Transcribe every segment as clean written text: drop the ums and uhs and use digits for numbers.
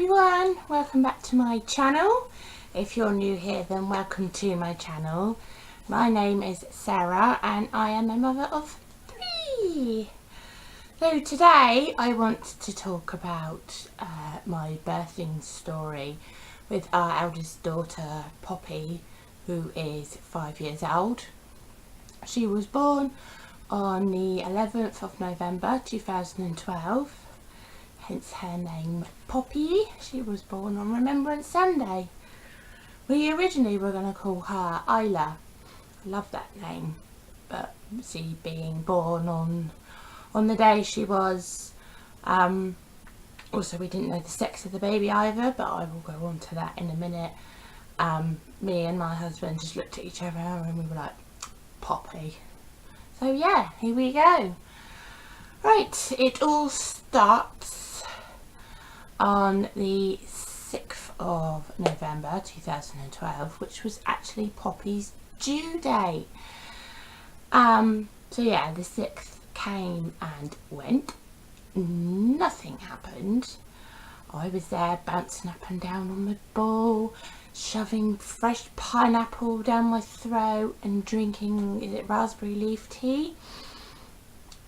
everyone, welcome back to my channel. If you're new here, then welcome to my channel. My name is Sarah and I am a mother of 3. So today I want to talk about my birthing story with our eldest daughter Poppy, who is 5 years old. She was born on the 11th of November 2012. Hence her name Poppy. She was born on Remembrance Sunday. We originally were going to call her Isla. I love that name, but see, being born on the day she was, also we didn't know the sex of the baby either, but I will go on to that in a minute. Me and my husband just looked at each other and we were like, Poppy. So yeah, here we go. Right, it all starts on the 6th of November 2012, which was actually Poppy's due date. So yeah, the 6th came and went. Nothing happened. I was there bouncing up and down on the ball, shoving fresh pineapple down my throat and drinking, is it raspberry leaf tea?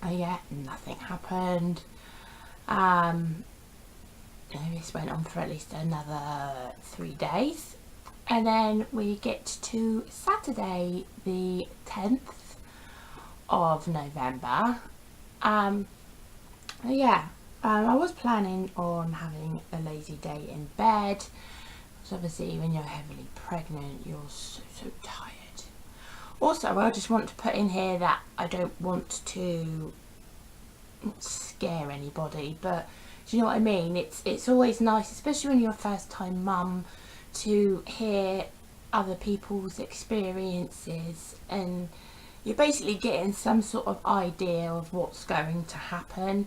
Oh yeah, nothing happened. This went on for at least another 3 days, and then we get to Saturday the 10th of November. I was planning on having a lazy day in bed, because obviously when you're heavily pregnant you're so tired. Also, I just want to put in here that I don't want to not scare anybody, but do you know what I mean? It's always nice, especially when you're a first time mum, to hear other people's experiences, and you're basically getting some sort of idea of what's going to happen.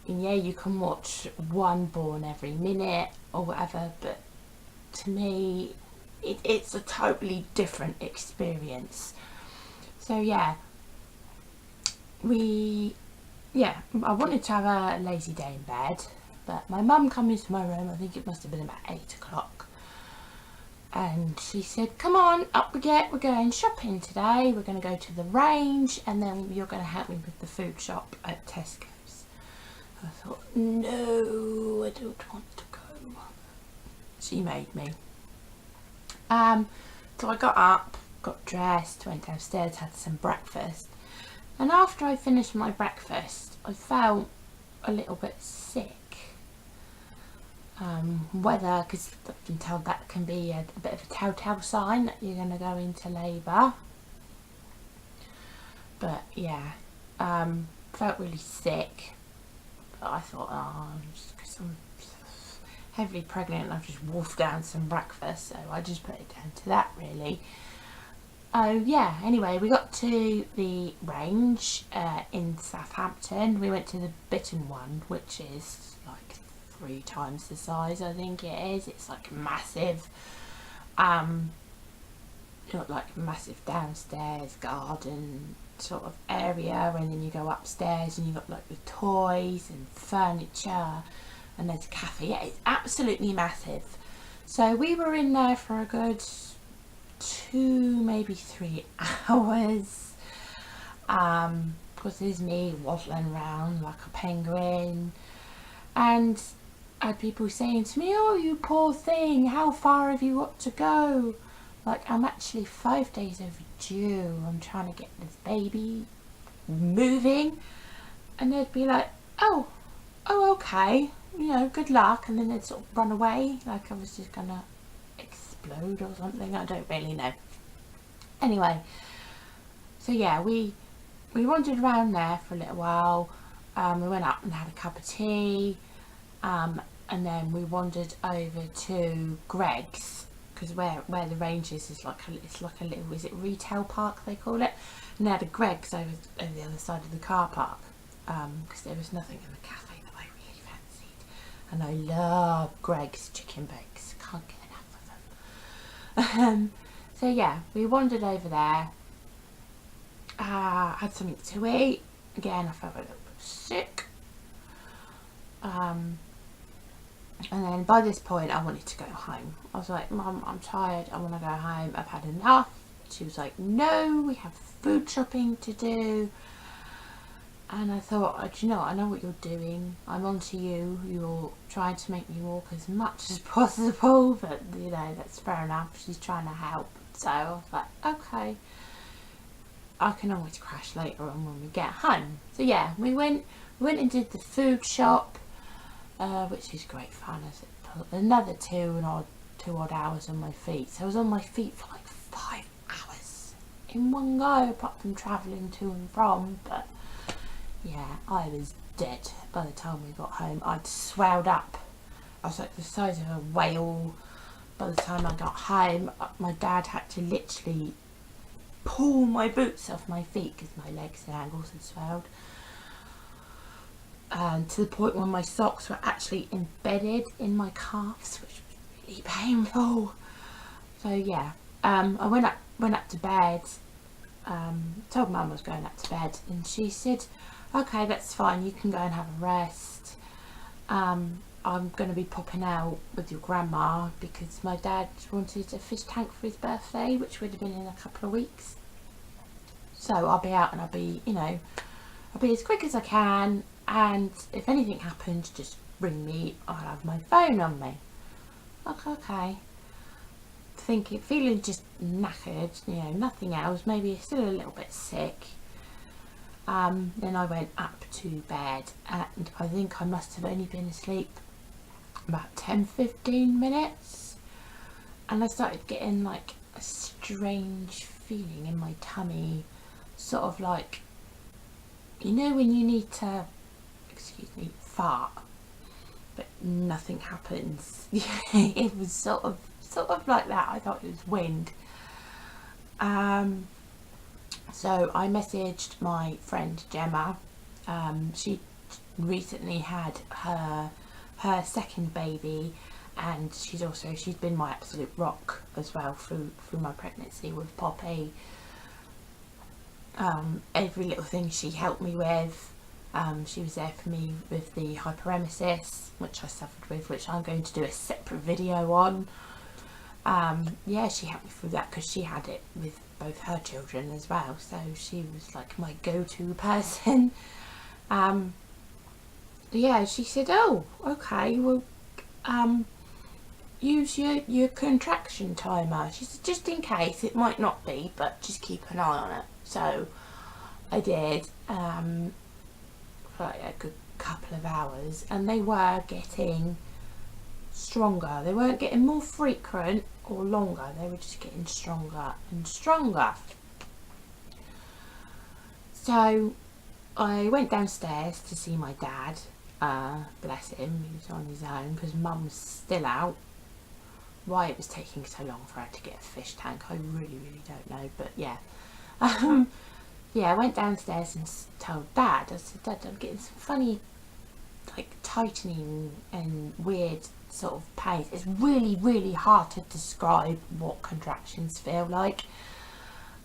And yeah, you can watch one born every minute or whatever, but to me it's a totally different experience. So yeah, I wanted to have a lazy day in bed, but my mum came into my room, I think it must have been about 8 o'clock, and she said, come on, up we get, we're going shopping today, we're going to go to the range, and then you're going to help me with the food shop at Tesco's. I thought, no, I don't want to go. She made me. So I got up, got dressed, went downstairs, had some breakfast. And after I finished my breakfast, I felt a little bit sick. Whether, because I've been told that can be a bit of a telltale sign that you're going to go into labour. But yeah, felt really sick. But I thought, just because I'm heavily pregnant and I've just wolfed down some breakfast, so I just put it down to that really. Oh yeah, anyway, we got to the range in Southampton. We went to the Bitten one, which is like 3 times the size, I think it is. It's like massive. Got like massive downstairs garden sort of area, and then you go upstairs and you've got like the toys and furniture, and there's a cafe. Yeah, it's absolutely massive. So we were in there for a good 2, maybe 3 hours. Because there's me waddling around like a penguin, and I had people saying to me, oh you poor thing, how far have you got to go? Like, I'm actually 5 days overdue, I'm trying to get this baby moving. And they'd be like, oh okay, you know, good luck, and then they'd sort of run away like I was just gonna explode or something. I don't really know. Anyway, so yeah, we wandered around there for a little while. We went up and had a cup of tea, and then we wandered over to Greg's, because where the range is like it's like a little, is it retail park they call it, and they had a Greg's over the other side of the car park, because there was nothing in the cafe that I really fancied, and I love Greg's chicken bakes, can't get enough of them. So yeah, we wandered over there, had something to eat. Again, I felt a little bit sick. And then by this point I wanted to go home. I was like, Mum, I'm tired, I want to go home, I've had enough. She was like, no, we have food shopping to do. And I thought, do you know what? I know what you're doing. I'm on to you. You're trying to make me walk as much as possible, but you know, that's fair enough. She's trying to help. So I was like, okay, I can always crash later on when we get home. So yeah, we went and did the food shop, which is great fun. As it put another two odd hours on my feet. So I was on my feet for like 5 hours in one go, apart from travelling to and from. But yeah, I was dead by the time we got home. I'd swelled up. I was like the size of a whale. By the time I got home, my dad had to literally pull my boots off my feet because my legs and ankles had swelled. To the point where my socks were actually embedded in my calves, which was really painful. So yeah, I went up to bed. Told Mum I was going up to bed, and she said, okay, that's fine, you can go and have a rest. I'm going to be popping out with your grandma because my dad wanted a fish tank for his birthday, which would have been in a couple of weeks. So I'll be out and I'll be as quick as I can, and if anything happens, just ring me. I'll have my phone on me. Okay. Feeling just knackered, you know, nothing else, maybe still a little bit sick. Then I went up to bed, and I think I must have only been asleep about 10-15 minutes, and I started getting like a strange feeling in my tummy, sort of like, you know, when you need to, fart, but nothing happens. It was sort of like that. I thought it was wind. So I messaged my friend Gemma. She recently had her second baby, and she's been my absolute rock as well through my pregnancy with Poppy. Every little thing she helped me with. She was there for me with the hyperemesis, which I suffered with, which I'm going to do a separate video on. Yeah, she helped me through that because she had it with both her children as well, so she was like my go-to person. Yeah, she said, oh, okay, well, use your contraction timer. She said, just in case, it might not be, but just keep an eye on it. So I did, for like a good couple of hours, and they were getting stronger. They weren't getting more frequent or longer, they were just getting stronger and stronger. So I went downstairs to see my dad. Bless him, he was on his own because Mum's still out. Why it was taking so long for her to get a fish tank, I really don't know, but yeah. Yeah, I went downstairs and told Dad, I said, Dad, I'm getting some funny like tightening and weird sort of pains. It's really hard to describe what contractions feel like.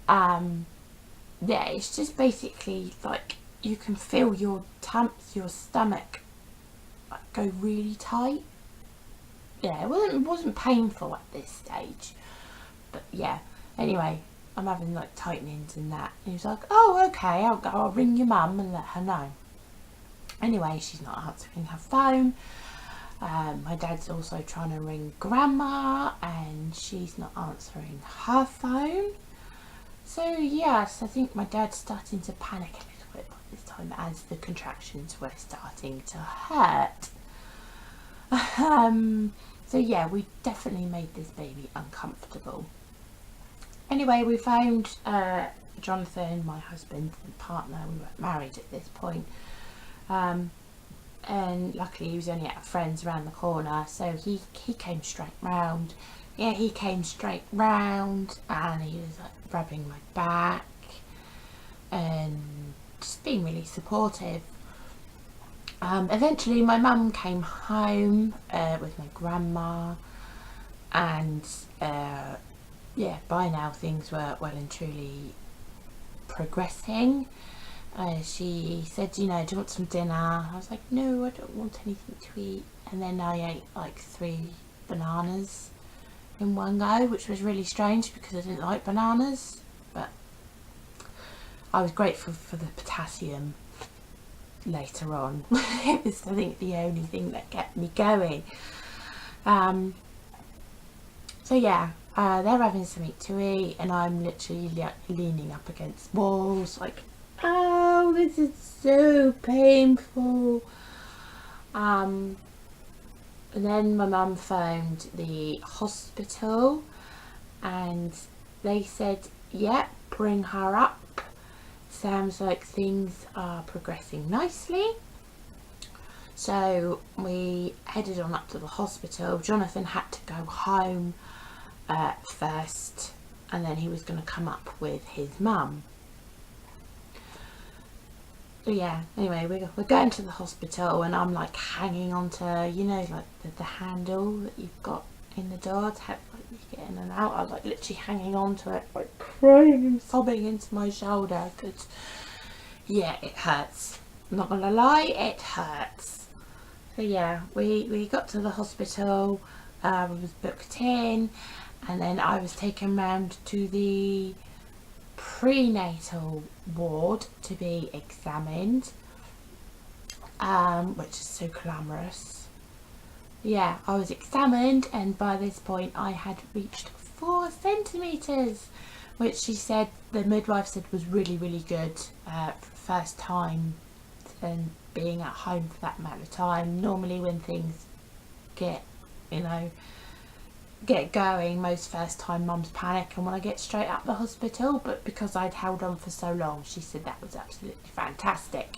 Yeah, it's just basically like you can feel your stomach like go really tight. Yeah, it wasn't painful at this stage, but yeah, anyway, I'm having like tightenings and that. And he was like, oh, okay, I'll ring your mum and let her know. Anyway, she's not answering her phone. My dad's also trying to ring grandma and she's not answering her phone. So yes, I think my dad's starting to panic a little bit by this time as the contractions were starting to hurt. So yeah, we definitely made this baby uncomfortable. Anyway, we found Jonathan, my husband and partner. We weren't married at this point. And luckily he was only at a friend's around the corner, so he came straight round. Yeah, he came straight round and he was like rubbing my back and just being really supportive. Eventually my mum came home with my grandma, and yeah, by now things were well and truly progressing. She said, you know, do you want some dinner? I was like, no, I don't want anything to eat. And then I ate like 3 bananas in one go, which was really strange because I didn't like bananas, but I was grateful for the potassium later on. It was, I think, the only thing that kept me going. So yeah, they're having something to eat and I'm literally like leaning up against walls like, oh, this is so painful. And then my mum phoned the hospital and they said, yep, bring her up. Sounds like things are progressing nicely. So we headed on up to the hospital. Jonathan had to go home first, and then he was going to come up with his mum. So yeah, anyway, we're going to the hospital and I'm like hanging onto, you know, like the handle that you've got in the door to help like, you get in and out. I was like literally hanging onto it, like crying and sobbing into my shoulder because yeah, it hurts. I'm not gonna lie, it hurts. So yeah, we got to the hospital, we was booked in, and then I was taken round to the prenatal ward to be examined, which is so glamorous. Yeah, I was examined and by this point I had reached 4 centimetres, which she said, the midwife said, was really good for first time and being at home for that amount of time. Normally when things get, you know, get going, most first time mums panic and want to get straight out the hospital, but because I'd held on for so long, she said that was absolutely fantastic.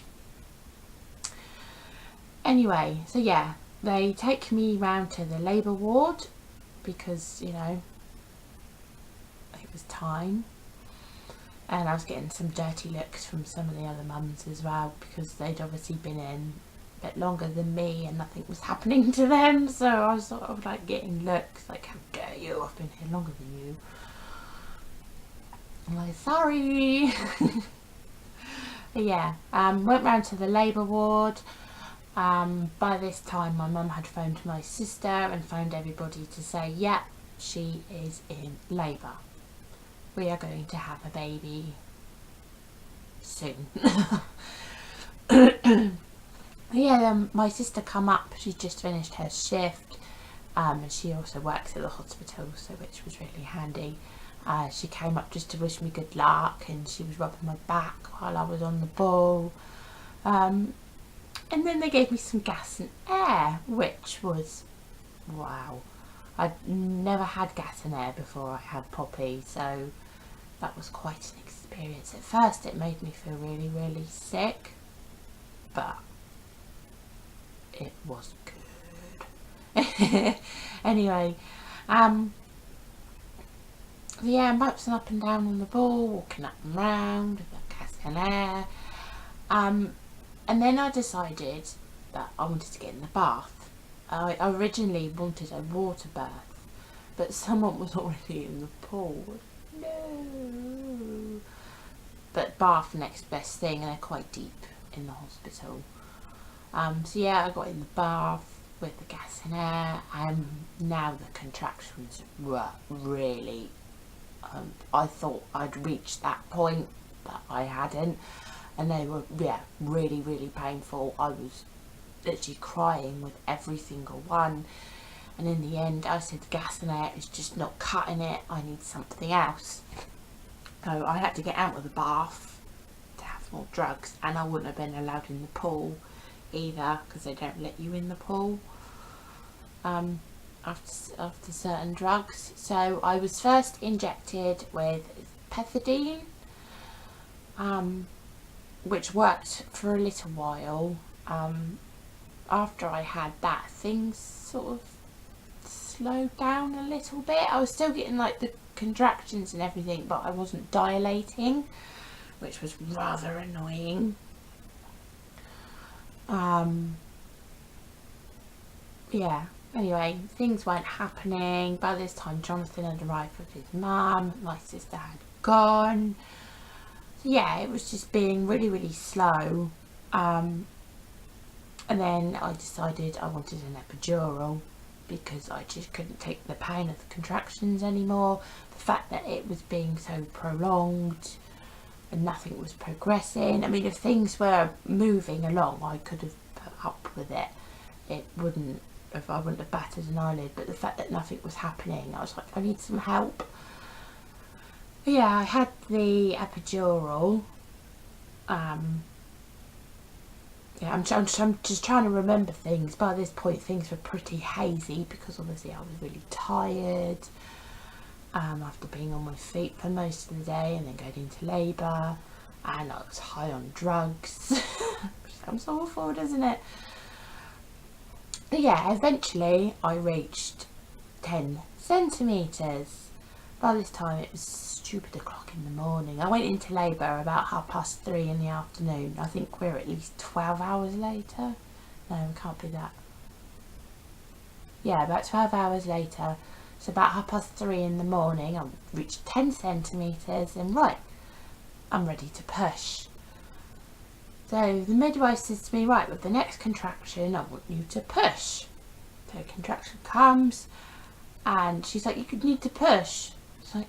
Anyway, so yeah, they take me round to the labour ward because, you know, it was time. And I was getting some dirty looks from some of the other mums as well because they'd obviously been in a bit longer than me and nothing was happening to them. So I was sort of like getting looks like, how dare you, I've been here longer than you. I'm like, sorry. But yeah, went round to the labour ward. By this time my mum had phoned my sister and phoned everybody to say, yeah, she is in labour. We are going to have a baby soon. Yeah, my sister come up, she just finished her shift, and she also works at the hospital, so which was really handy. She came up just to wish me good luck and she was rubbing my back while I was on the ball. And then they gave me some gas and air, which was wow. I'd never had gas and air before I had Poppy, so that was quite an experience. At first it made me feel really sick, but it was good. Anyway, yeah, I'm bouncing up and down on the ball, walking up and round with the gas and air. And then I decided that I wanted to get in the bath. I originally wanted a water bath, but someone was already in the pool. No. But bath, next best thing, and they're quite deep in the hospital. So yeah, I got in the bath with the gas and air, and now the contractions were really, I thought I'd reached that point, but I hadn't, and they were, yeah, really painful. I was literally crying with every single one, and in the end I said gas and air is just not cutting it, I need something else. So I had to get out of the bath to have more drugs, and I wouldn't have been allowed in the pool either because they don't let you in the pool after certain drugs. So I was first injected with pethidine, which worked for a little while. After I had that, things sort of slowed down a little bit. I was still getting like the contractions and everything, but I wasn't dilating, which was rather annoying. Yeah, anyway, things weren't happening. By this time Jonathan had arrived with his mum, my sister had gone. So yeah, it was just being really slow. And then I decided I wanted an epidural because I just couldn't take the pain of the contractions anymore. The fact that it was being so prolonged and nothing was progressing. I mean, if things were moving along, I could have put up with it. It wouldn't have, I wouldn't have battered an eyelid, but the fact that nothing was happening, I was like, I need some help. But yeah, I had the epidural. Yeah, I'm just trying to remember things. By this point, things were pretty hazy because obviously I was really tired after being on my feet for most of the day and then going into labour, and I was high on drugs. Sounds awful, doesn't it? But yeah, eventually I reached 10 centimetres. By this time it was stupid o'clock in the morning. I went into labour about 3:30 in the afternoon. I think we're at least 12 hours later. No, it can't be that. Yeah, about 12 hours later. So about 3:30 in the morning, I reached 10 centimetres and right, I'm ready to push. So the midwife says to me, right, with the next contraction, I want you to push. So contraction comes and she's like, you need to push. It's like,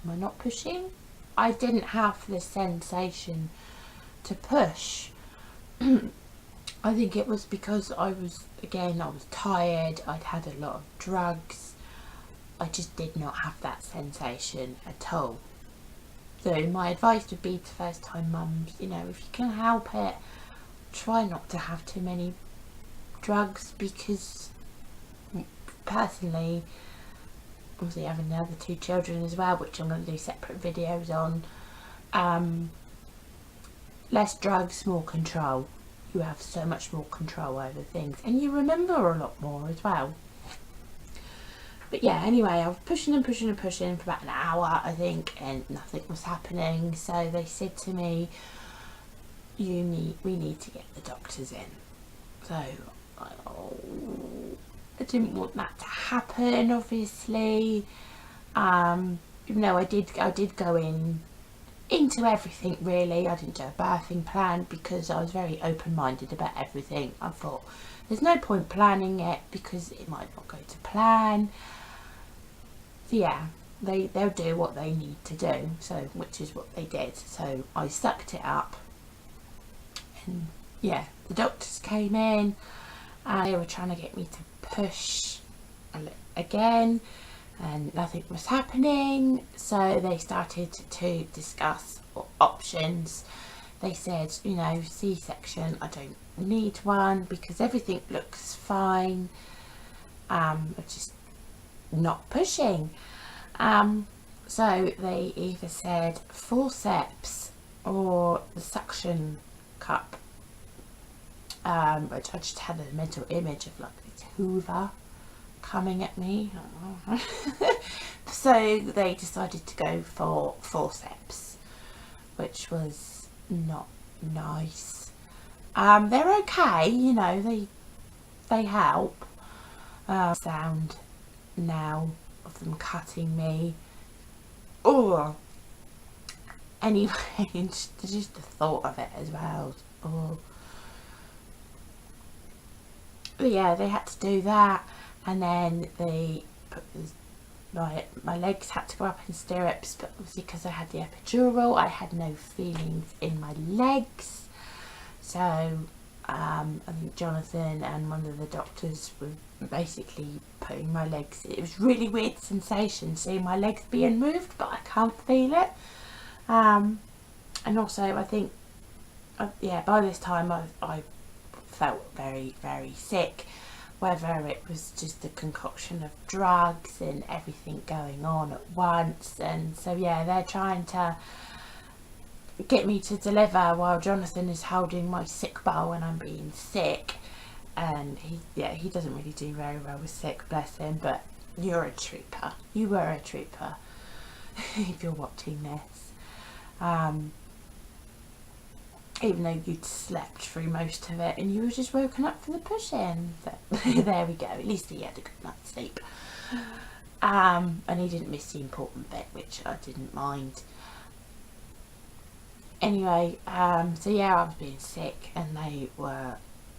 am I not pushing? I didn't have the sensation to push. I think it was because I was tired, I'd had a lot of drugs. I just did not have that sensation at all. So my advice would be to first time mums, you know, if you can help it, try not to have too many drugs, because personally, obviously having the other 2 children as well, which I'm going to do separate videos on, less drugs, more control. You have so much more control over things and you remember a lot more as well. But yeah, anyway, I was pushing and pushing and pushing for about an hour, I think, and nothing was happening. So they said to me, we need to get the doctors in. So I didn't want that to happen, obviously. Even though I did go into everything really. I didn't do a birthing plan because I was very open-minded about everything. I thought there's no point planning it because it might not go to plan. So yeah, they'll do what they need to do, so which is what they did. So I sucked it up, and yeah, the doctors came in and they were trying to get me to push again, and nothing was happening. So they started to discuss options. They said, you know, C-section, I don't need one because everything looks fine. I'm just not pushing. So they either said forceps or the suction cup, which I just had a mental image of like this Hoover coming at me. So they decided to go for forceps, which was not nice. They're okay, you know, they help. Sound now of them cutting me. Oh, anyway, just the thought of it as well. Oh, but yeah, they had to do that, and then they put my legs had to go up in stirrups, but obviously because I had the epidural, I had no feelings in my legs. So I think Jonathan and one of the doctors were basically putting my legs, it was really weird sensation seeing my legs being moved, but I can't feel it. And also I think yeah, by this time I felt very sick, whether it was just a concoction of drugs and everything going on at once. And so yeah, they're trying to get me to deliver while Jonathan is holding my sick bowl when I'm being sick. And he doesn't really do very well with sick, bless him, but you're a trooper. You were a trooper if you're watching this. Even though you'd slept through most of it and you were just woken up for the push-in. So, there we go, at least he had a good night's sleep. And he didn't miss the important bit, which I didn't mind. Anyway, so yeah, I was being sick, and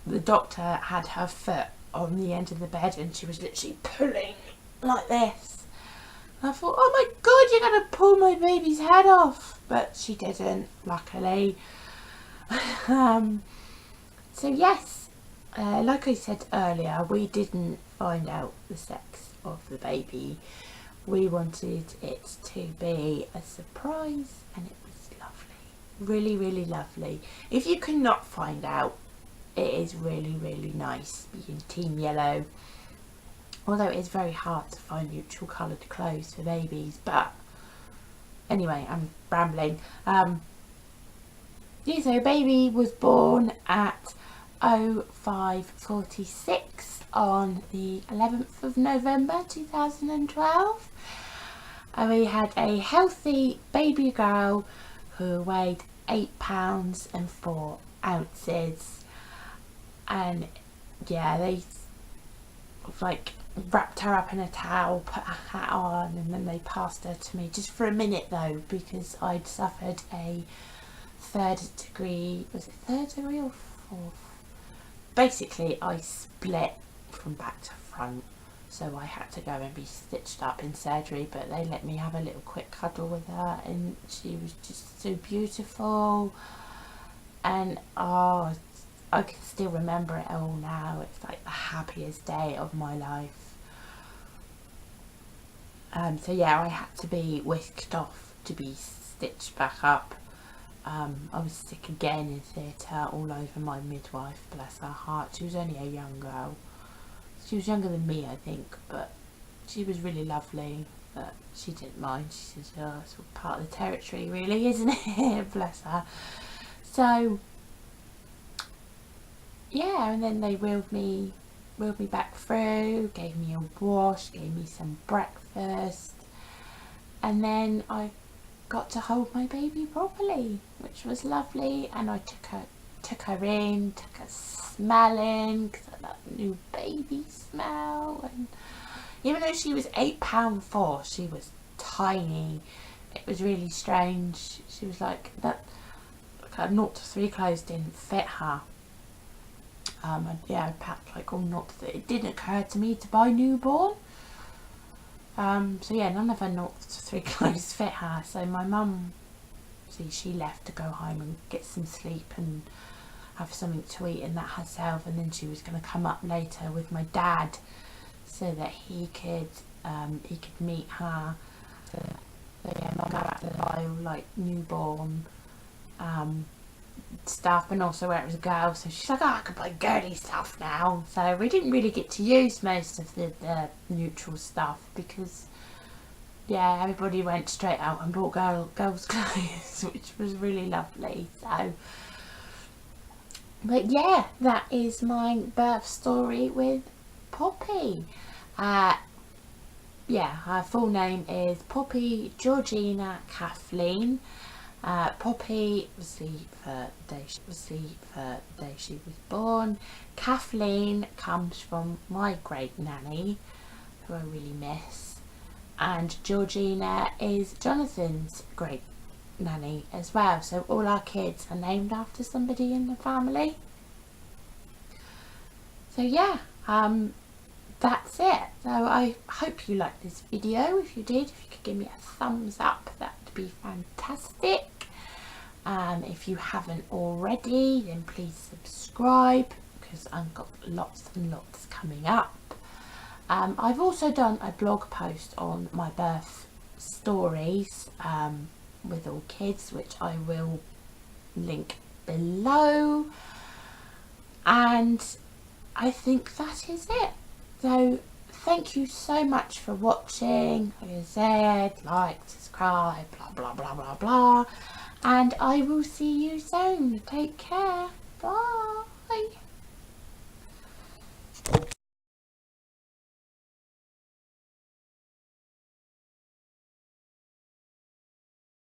the doctor had her foot on the end of the bed, and she was literally pulling like this. And I thought, oh my god, you're going to pull my baby's head off. But she didn't, luckily. So yes, like I said earlier, we didn't find out the sex of the baby. We wanted it to be a surprise, and it was lovely. Really, really lovely. If you cannot find out, it is really, really nice being team yellow. Although it is very hard to find neutral coloured clothes for babies. But anyway, I'm rambling. Yeah, so baby was born at 05:46 on the 11th of November 2012. And we had a healthy baby girl who weighed 8 pounds and 4 ounces. And yeah, they like wrapped her up in a towel, put a hat on, and then they passed her to me, just for a minute though, because I'd suffered a third degree, was it third degree or fourth? Basically I split from back to front, so I had to go and be stitched up in surgery, but they let me have a little quick cuddle with her, and she was just so beautiful. And oh, I can still remember it all now. It's like the happiest day of my life. So yeah, I had to be whisked off to be stitched back up. I was sick again in theatre, all over my midwife, bless her heart. She was only a young girl. She was younger than me, I think, but she was really lovely. But she didn't mind. She said, oh, it's all part of the territory really, isn't it? Bless her. So yeah, and then they wheeled me back through, gave me a wash, gave me some breakfast, and then I got to hold my baby properly, which was lovely. And I took her in, took her smelling, because of that new baby smell. And even though she was 8 pound 4, she was tiny. It was really strange. She was like that. Her 0 to 3 clothes didn't fit her. Yeah, I packed like all 0 to 3. It didn't occur to me to buy newborn. So yeah, none of her 0 to 3 clothes fit her. So my mum, she left to go home and get some sleep and have something to eat and that herself. And then she was going to come up later with my dad, so that he could meet her. So yeah, mum got to buy like newborn stuff, and also where it was a girl, so she's like, oh, I could buy girly stuff now. So we didn't really get to use most of the neutral stuff, because yeah, everybody went straight out and bought girls clothes, which was really lovely. So but yeah, that is my birth story with Poppy. Yeah, her full name is Poppy Georgina Kathleen. Poppy, obviously for the day she was born. Kathleen comes from my great nanny, who I really miss, and Georgina is Jonathan's great nanny as well. So all our kids are named after somebody in the family. So yeah, that's it. So I hope you liked this video. If you did, if you could give me a thumbs up, that would be fantastic. If you haven't already, then please subscribe, because I've got lots and lots coming up. I've also done a blog post on my birth stories with all kids, which I will link below. And I think that is it. So thank you so much for watching. Like I said, like, subscribe, blah blah blah blah blah, and I will see you soon. Take care.